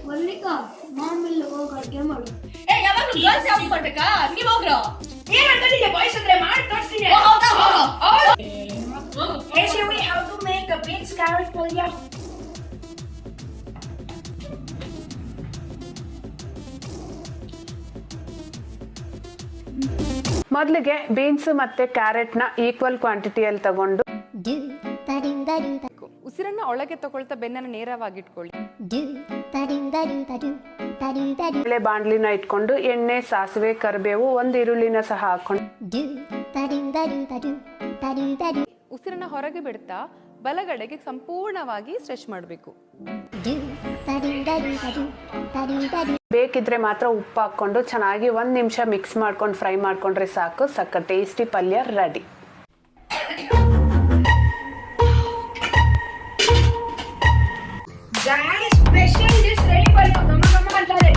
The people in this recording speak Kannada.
ಮಲ್ಲಿಕಾ ಮಾಮೂಲಿ ಹೋಗಿ ಅಡ್ಗೆ ಮಾಡು. ಯಾವಾಗ್ಲೂ ಗರ್ಲ್ಸ್ ಯಾವಾಗ ಕೊಟ್ಟಕ್ಕ ನೀವ್ ಹೋಗ್ರೋ ಏನ್ ಅನ್ಕೊಂಡಿದ್ದೆ ಬಾಯ್ಸ್ ಅಂದ್ರೆ ಮಾಡಿ ತೋರಿಸ್ತೀನಿ. Hey Sherry, how to make a beans carrot palya? ಮೊದಲಿಗೆ ಬೀನ್ಸ್ ಮತ್ತೆ ಕ್ಯಾರೆಟ್ನ ಈಕ್ವಲ್ ಕ್ವಾಂಟಿಟಿಯಲ್ಲಿ ತಗೊಂಡು ಉಸಿರನ್ನ ಒಳಗೆ ತಗೊಳ್ತಾ ಬೆನ್ನನ್ನು ನೇರವಾಗಿಟ್ಕೊಳ್ಳಿ. ಬೇಳೆ ಬಾಣಲಿನ ಇಟ್ಕೊಂಡು ಎಣ್ಣೆ, ಸಾಸಿವೆ, ಕರಿಬೇವು, ಒಂದು ಈರುಳ್ಳಿನ ಸಹ ಹಾಕೊಂಡು ಉಸಿರನ್ನ ಹೊರಗೆ ಬಿಡ್ತಾ ಬಲಗಡೆಗೆ ಸಂಪೂರ್ಣವಾಗಿ ಸ್ಟ್ರೆಚ್ ಮಾಡಬೇಕು. ಬೇಕಿದ್ರೆ ಮಾತ್ರ ಉಪ್ಪು ಹಾಕೊಂಡು ಚೆನ್ನಾಗಿ 1 ನಿಮಿಷ ಮಿಕ್ಸ್ ಮಾಡ್ಕೊಂಡು ಫ್ರೈ ಮಾಡ್ಕೊಂಡ್ರೆ ಸಾಕು. ಸಕ್ಕ ಟೇಸ್ಟಿ ಪಲ್ಯ ready. Guys, special dish ready for you. Gama gama antare.